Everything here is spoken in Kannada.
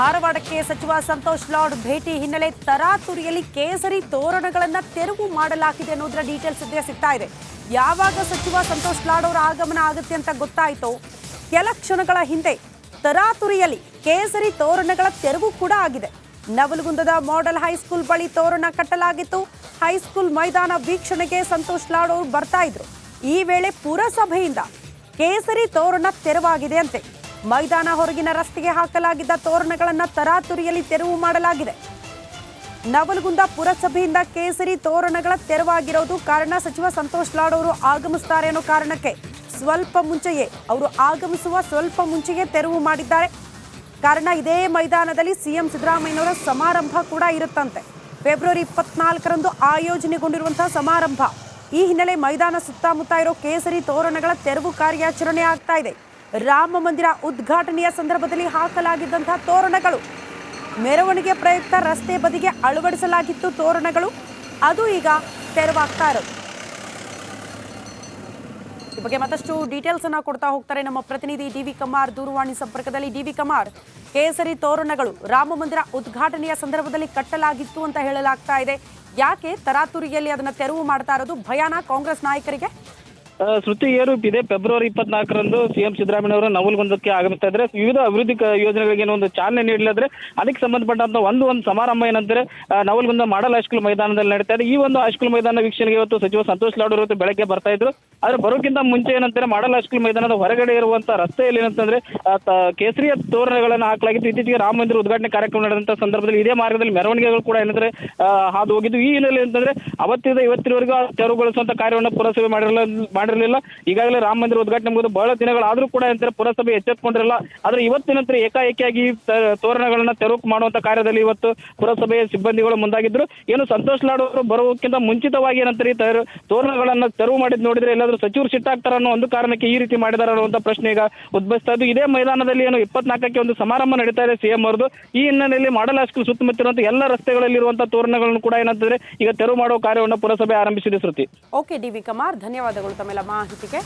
ಧಾರವಾಡಕ್ಕೆ ಸಚಿವ ಸಂತೋಷ್ ಲಾಡ್ ಭೇಟಿ ಹಿನ್ನೆಲೆ ತರಾತುರಿಯಲ್ಲಿ ಕೇಸರಿ ತೋರಣಗಳನ್ನು ತೆರವು ಮಾಡಲಾಗಿದೆ ಅನ್ನೋದರ ಡೀಟೇಲ್ಸ್ ಸದ್ಯ ಸಿಗ್ತಾ ಇದೆ. ಯಾವಾಗ ಸಚಿವ ಸಂತೋಷ್ ಲಾಡ್ ಅವರ ಆಗಮನ ಆಗುತ್ತೆ ಅಂತ ಗೊತ್ತಾಯಿತು, ಕೆಲ ಕ್ಷಣಗಳ ಹಿಂದೆ ತರಾತುರಿಯಲ್ಲಿ ಕೇಸರಿ ತೋರಣಗಳ ತೆರವು ಕೂಡ ಆಗಿದೆ. ನವಲಗುಂದದ ಮಾಡೆಲ್ ಹೈಸ್ಕೂಲ್ ಬಳಿ ತೋರಣ ಕಟ್ಟಲಾಗಿತ್ತು. ಹೈಸ್ಕೂಲ್ ಮೈದಾನ ವೀಕ್ಷಣೆಗೆ ಸಂತೋಷ್ ಲಾಡ್ ಅವರು ಬರ್ತಾ ಇದ್ರು. ಈ ವೇಳೆ ಪುರಸಭೆಯಿಂದ ಕೇಸರಿ ತೋರಣ ತೆರವಾಗಿದೆ ಅಂತೆ. ಮೈದಾನ ಹೊರಗಿನ ರಸ್ತೆಗೆ ಹಾಕಲಾಗಿದ್ದ ತೋರಣಗಳನ್ನು ತರಾತುರಿಯಲ್ಲಿ ತೆರವು ಮಾಡಲಾಗಿದೆ. ನವಲಗುಂದ ಪುರಸಭೆಯಿಂದ ಕೇಸರಿ ತೋರಣಗಳ ತೆರವಾಗಿರೋದು ಕಾರಣ ಸಚಿವ ಸಂತೋಷ್ ಲಾಡ್ ಅವರು ಆಗಮಿಸ್ತಾರೆ ಅನ್ನೋ ಕಾರಣಕ್ಕೆ ಅವರು ಆಗಮಿಸುವ ಸ್ವಲ್ಪ ಮುಂಚೆಯೇ ತೆರವು ಮಾಡಿದ್ದಾರೆ. ಕಾರಣ ಇದೇ ಮೈದಾನದಲ್ಲಿ ಸಿಎಂ ಸಿದ್ದರಾಮಯ್ಯನವರ ಸಮಾರಂಭ ಕೂಡ ಇರುತ್ತಂತೆ. ಫೆಬ್ರವರಿ 24ರಂದು ಆಯೋಜನೆಗೊಂಡಿರುವಂತಹ ಸಮಾರಂಭ. ಈ ಹಿನ್ನೆಲೆ ಮೈದಾನ ಸುತ್ತಮುತ್ತ ಇರೋ ಕೇಸರಿ ತೋರಣಗಳ ತೆರವು ಕಾರ್ಯಾಚರಣೆ ಆಗ್ತಾ ಇದೆ. ರಾಮ ಮಂದಿರ ಉದ್ಘಾಟನೆಯ ಸಂದರ್ಭದಲ್ಲಿ ಹಾಕಲಾಗಿದ್ದಂತಹ ತೋರಣಗಳು, ಮೆರವಣಿಗೆ ಪ್ರಯುಕ್ತ ರಸ್ತೆ ಬದಿಗೆ ಅಳವಡಿಸಲಾಗಿತ್ತು ತೋರಣಗಳು, ಅದು ಈಗ ತೆರವಾಗ್ತಾ ಇರೋದು. ಈ ಬಗ್ಗೆ ಮತ್ತಷ್ಟು ಡೀಟೇಲ್ಸ್ ಅನ್ನ ಕೊಡ್ತಾ ಹೋಗ್ತಾರೆ ನಮ್ಮ ಪ್ರತಿನಿಧಿ ಡಿ.ವಿ. ಕಮಾರ್ ದೂರವಾಣಿ ಸಂಪರ್ಕದಲ್ಲಿ. ಡಿ.ವಿ. ಕಮಾರ್, ಕೇಸರಿ ತೋರಣಗಳು ರಾಮ ಮಂದಿರ ಉದ್ಘಾಟನೆಯ ಸಂದರ್ಭದಲ್ಲಿ ಕಟ್ಟಲಾಗಿತ್ತು ಅಂತ ಹೇಳಲಾಗ್ತಾ ಇದೆ. ಯಾಕೆ ತರಾತುರಿಯಲ್ಲಿ ಅದನ್ನ ತೆರವು ಮಾಡ್ತಾ ಇರೋದು? ಭಯಾನ ಕಾಂಗ್ರೆಸ್ ನಾಯಕರಿಗೆ? ಶ್ರುತಿ ಏರೂಪಿದೆ. ಫೆಬ್ರವರಿ 24ರಂದು ಸಿಎಂ ಸಿದ್ದರಾಮಯ್ಯ ಅವರು ನವಲಗುಂದಕ್ಕೆ ಆಗಮಿಸ್ತಾ ಇದ್ದಾರೆ. ವಿವಿಧ ಅಭಿವೃದ್ಧಿ ಯೋಜನೆಗಳಿಗೆ ಒಂದು ಚಾಲನೆ ನೀಡಲಾದ್ರೆ ಅದಕ್ಕೆ ಸಂಬಂಧಪಟ್ಟಂತ ಒಂದು ಸಮಾರಂಭ ಏನಂತಾರೆ ನವಲಗುಂದ ಮಾಡೆಲ್ ಹೈಸ್ಕೂಲ್ ಮೈದಾನದಲ್ಲಿ ನಡೀತಾ ಇದೆ. ಈ ಒಂದು ಹೈಸ್ಕೂಲ್ ಮೈದಾನ ವೀಕ್ಷಣೆಗೆ ಇವತ್ತು ಸಚಿವ ಸಂತೋಷ್ ಲಾಡ್ ಅವರು ಬೆಳಗ್ಗೆ ಬರ್ತಾ ಇದ್ರು. ಆದ್ರೆ ಬರೋಕ್ಕಿಂತ ಮುಂಚೆ ಏನಂತಾರೆ ಮಾಡೆಲ್ ಹೈಸ್ಕೂಲ್ ಮೈದಾನದ ಹೊರಗಡೆ ಇರುವಂತಹ ರಸ್ತೆಯಲ್ಲಿ ಏನಂತಂದ್ರೆ ಕೇಸರಿಯ ತೋರಣಗಳನ್ನು ಹಾಕಲಾಗಿತ್ತು. ಇತ್ತೀಚೆಗೆ ರಾಮ ಮಂದಿರ ಉದ್ಘಾಟನೆ ಕಾರ್ಯಕ್ರಮ ನಡೆದಂತ ಸಂದರ್ಭದಲ್ಲಿ ಇದೇ ಮಾರ್ಗದಲ್ಲಿ ಮೆರವಣಿಗೆಗಳು ಕೂಡ ಏನಂದ್ರೆ ಹಾದು ಹೋಗಿದ್ದು. ಈ ಹಿನ್ನೆಲೆ ಅಂತಂದ್ರೆ ಅವತ್ತಿಂದ ಇವತ್ತಿನವರೆಗೂ ತೆರವುಗೊಳಿಸುವಂತ ಕಾರ್ಯವನ್ನು ಪುರಸಭೆ ಮಾಡಿರಲಿಲ್ಲ. ಈಗಾಗಲೇ ರಾಮ ಮಂದಿರ ಉದ್ಘಾಟನೆ ಮುಗಿದು ಬಹಳ ದಿನಗಳಾದ್ರೂ ಕೂಡ ಏನಂತಾರೆ ಪುರಸಭೆ ಎಚ್ಚೆತ್ತುಕೊಂಡಿರಲಿಲ್ಲ. ಆದ್ರೆ ಇವತ್ತಿನಂತರ ಏಕಾಏಕಿಯಾಗಿ ತೋರಣಗಳನ್ನ ತೆರವು ಮಾಡುವಂತ ಕಾರ್ಯದಲ್ಲಿ ಇವತ್ತು ಪುರಸಭೆಯ ಸಿಬ್ಬಂದಿಗಳು ಮುಂದಾಗಿದ್ರು. ಏನು ಸಂತೋಷ್ ಲಾಡ್ ಅವರು ಬರೋಕ್ಕಿಂತ ಮುಂಚಿತವಾಗಿ ಏನಂತಾರೆ ತೋರಣಗಳನ್ನ ತೆರವು ಮಾಡಿದ್ ನೋಡಿದ್ರೆ ಎಲ್ಲಾದ್ರೂ ಸಚಿವರು ಸಿಟ್ಟಾಗ್ತಾರ ಅನ್ನೋ ಒಂದು ಕಾರಣಕ್ಕೆ ಈ ರೀತಿ ಮಾಡಿದಾರ ಅನ್ನುವಂತ ಪ್ರಶ್ನೆ ಈಗ ಉದ್ಭವಿಸ್ತಾ ಇದ್ದು. ಇದೇ ಮೈದಾನದಲ್ಲಿ ಏನು 24ಕ್ಕೆ ಒಂದು ಸಮಾರಂಭ ನಡೀತಾ ಇದೆ ಸಿಎಂ ಅವರದು. ಈ ಹಿನ್ನೆಲೆಯಲ್ಲಿ ಮಾಡೆಲ್ ಹೈಸ್ಕೂಲ್ ಸುತ್ತಮುತ್ತಿರುವಂತಹ ಎಲ್ಲ ರಸ್ತೆಗಳಲ್ಲಿರುವಂತಹ ತೋರಣಗಳನ್ನು ಕೂಡ ಏನಂತಂದ್ರೆ ಈಗ ತೆರವು ಮಾಡುವ ಕಾರ್ಯವನ್ನು ಪುರಸಭೆ ಆರಂಭಿಸಿದೆ. ಶ್ರುತಿ. Okay DV. ಕಮಾರ್, ಧನ್ಯವಾದಗಳು ತಮ್ಮೆಲ್ಲ ಮಾಹಿತಿಗೆ.